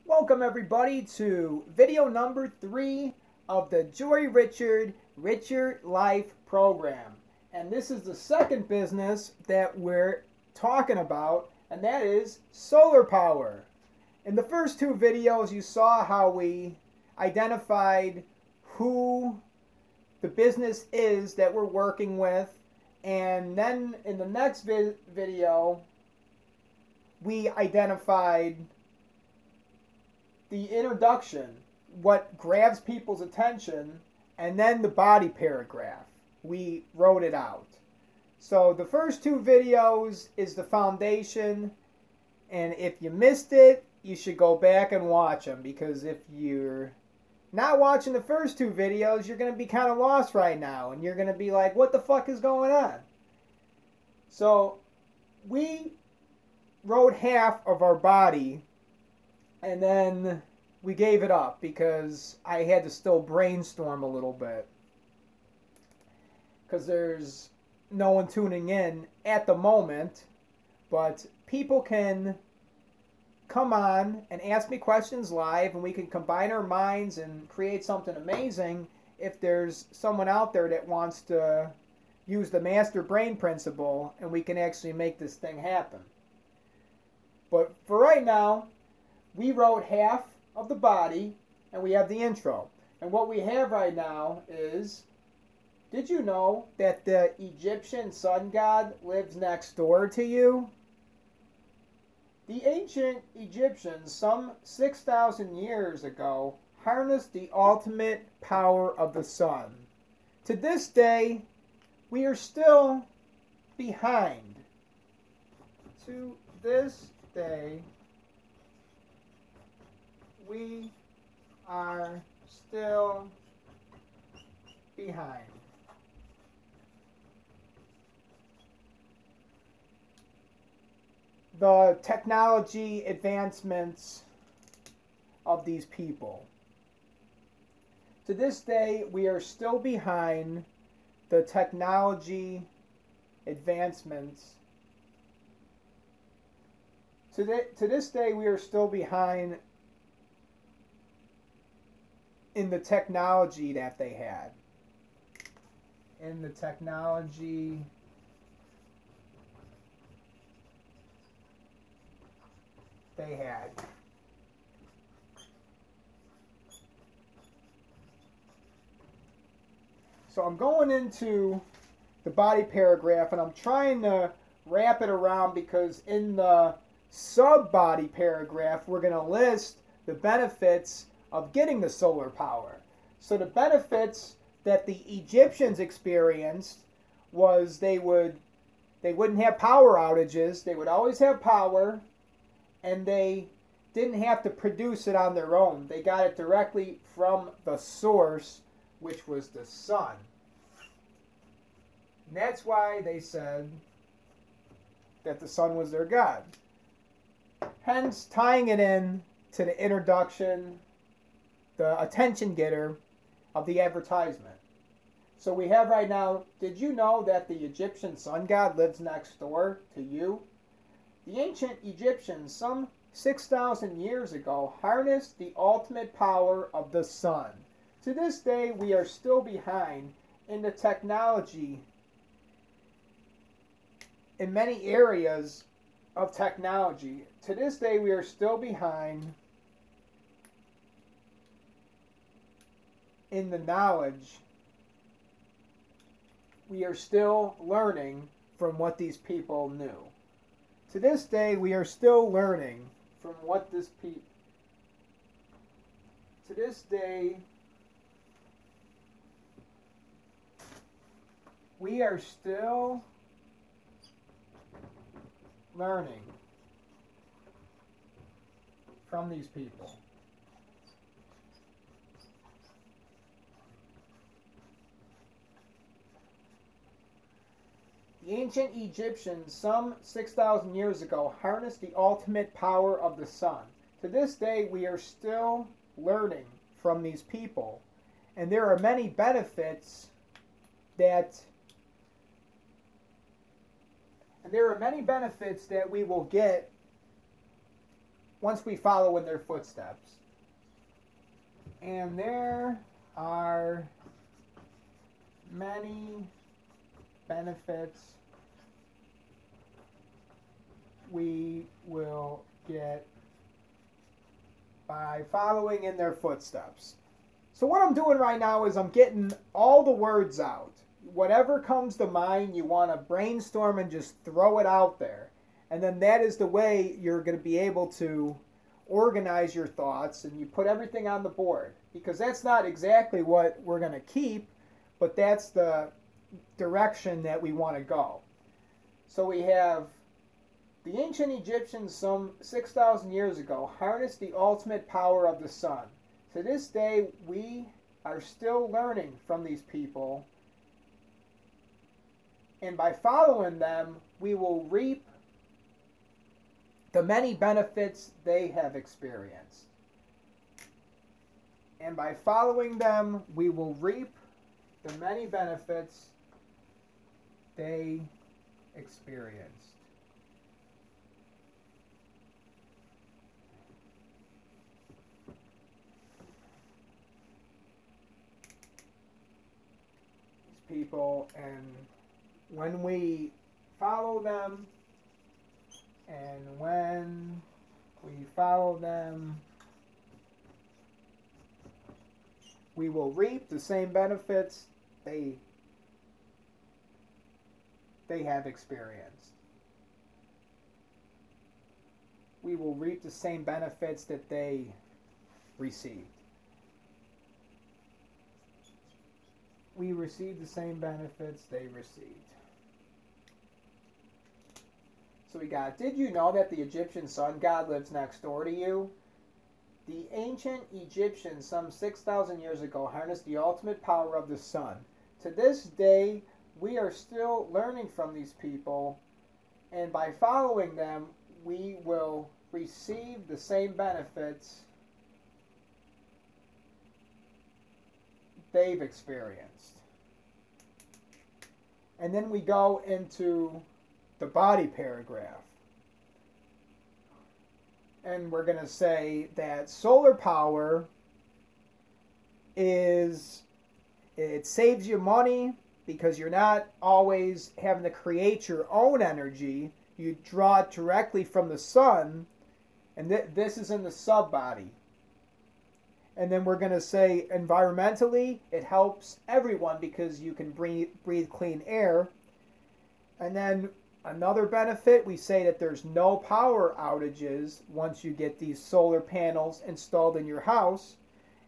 Welcome everybody to video number 3 of the Jory Richard Richer Life program. And this is the second business that we're talking about, and that is solar power. In the first two videos you saw how we identified who the business is that we're working with, and then in the next video we identified the introduction, what grabs people's attention, and then the body paragraph. We wrote it out. So the first two videos is the foundation, and if you missed it, you should go back and watch them, because if you're not watching the first two videos, you're going to be kind of lost right now, and you're going to be like, what the fuck is going on? So we wrote half of our body, and then we gave it up because I had to still brainstorm a little bit, because there's no one tuning in at the moment, but people can come on and ask me questions live, and we can combine our minds and create something amazing if there's someone out there that wants to use the master brain principle, and we can actually make this thing happen. But for right now, we wrote half of the body, and we have the intro. And what we have right now is, did you know that the Egyptian sun god lives next door to you? The ancient Egyptians, some 6,000 years ago, harnessed the ultimate power of the sun. To this day, we are still behind. To this day, we are still behind. The technology advancements of these people. To this day, we are still behind the technology advancements. To this day, we are still behind in the technology that they had. In the technology they had. So I'm going into the body paragraph, and I'm trying to wrap it around, because in the sub-body paragraph we're going to list the benefits of getting the solar power. So the benefits that the Egyptians experienced was they wouldn't have power outages, they would always have power, and they didn't have to produce it on their own. They got it directly from the source, which was the sun. And that's why they said that the sun was their god. Hence, tying it in to the introduction, the attention getter of the advertisement. So we have right now, did you know that the Egyptian sun god lives next door to you? The ancient Egyptians, some 6,000 years ago, harnessed the ultimate power of the sun. To this day, we are still behind in the technology, in many areas of technology. To this day, we are still behind in the knowledge. We are still learning from what these people knew. To this day, we are still learning from what this people. To this day, we are still learning from these people. The ancient Egyptians, some 6,000 years ago, harnessed the ultimate power of the sun. To this day, we are still learning from these people. And there are many benefits that we will get once we follow in their footsteps. And there are many benefits we will get by following in their footsteps. So what I'm doing right now is I'm getting all the words out. Whatever comes to mind, you want to brainstorm and just throw it out there. And then that is the way you're going to be able to organize your thoughts, and you put everything on the board. Because that's not exactly what we're going to keep, but that's the direction that we want to go. So we have the ancient Egyptians some 6,000 years ago harnessed the ultimate power of the sun. To this day, we are still learning from these people, and by following them, we will reap the many benefits they have experienced. And by following them, we will reap the many benefits they experienced. These people, and when we follow them, we will reap the same benefits they have experienced. We will reap the same benefits that they received. We receive the same benefits they received. So we got, did you know that the Egyptian sun god lives next door to you? The ancient Egyptians some 6,000 years ago harnessed the ultimate power of the sun. To this day, we are still learning from these people, and by following them, we will receive the same benefits they've experienced. And then we go into the body paragraph. And we're going to say that solar power it saves you money because you're not always having to create your own energy. You draw it directly from the sun, and this is in the sub-body. And then we're going to say environmentally, it helps everyone because you can breathe clean air. And then another benefit, we say that there's no power outages once you get these solar panels installed in your house.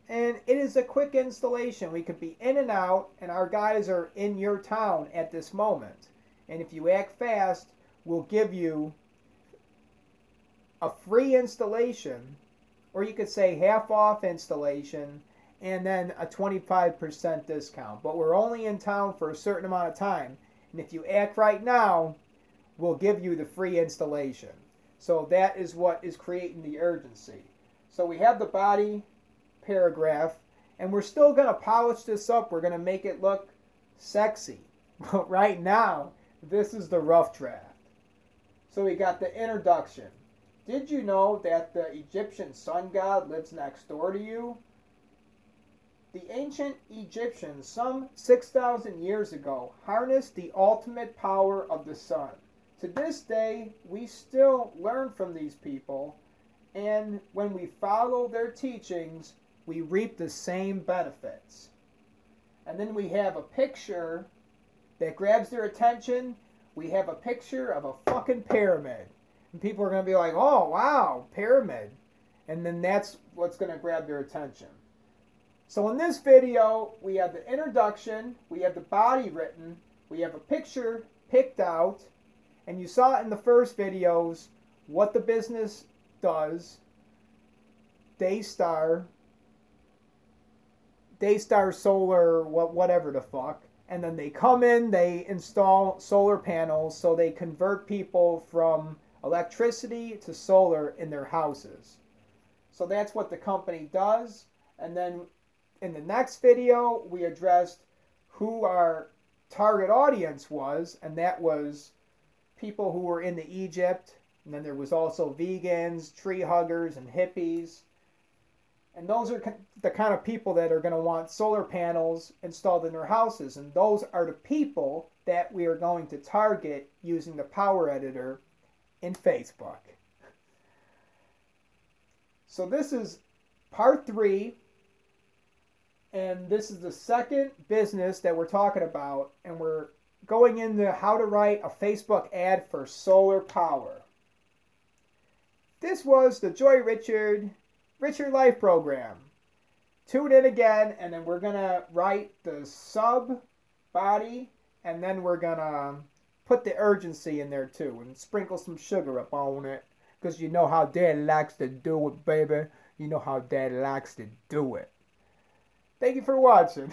And it is a quick installation. We could be in and out, and our guys are in your town at this moment. And if you act fast, we'll give you a free installation, or you could say half off installation, and then a 25% discount. But we're only in town for a certain amount of time. And if you act right now, we'll give you the free installation. So that is what is creating the urgency. So we have the body paragraph, and we're still going to polish this up. We're going to make it look sexy. But right now, this is the rough draft. So we got the introduction. Did you know that the Egyptian sun god lives next door to you? The ancient Egyptians, some 6,000 years ago, harnessed the ultimate power of the sun. To this day, we still learn from these people, and when we follow their teachings, we reap the same benefits. And then we have a picture that grabs their attention. We have a picture of a fucking pyramid. And people are going to be like, oh, wow, pyramid. And then that's what's going to grab their attention. So in this video, we have the introduction, we have the body written, we have a picture picked out, and you saw it in the first videos what the business does. Daystar Solar, whatever the fuck. And then they come in, they install solar panels, so they convert people from electricity to solar in their houses. So that's what the company does. And then in the next video, we addressed who our target audience was, and that was people who were in the Egypt And then there was also vegans, tree huggers, and hippies. And those are the kind of people that are going to want solar panels installed in their houses. And those are the people that we are going to target using the Power Editor in Facebook. So this is part 3. And this is the second business that we're talking about. And we're going into how to write a Facebook ad for solar power. This was the Joy Richard Life program. Tune in again, and then we're going to write the sub body, and then we're going to put the urgency in there too, and sprinkle some sugar up on it, because you know how Dad likes to do it, baby. You know how Dad likes to do it. Thank you for watching.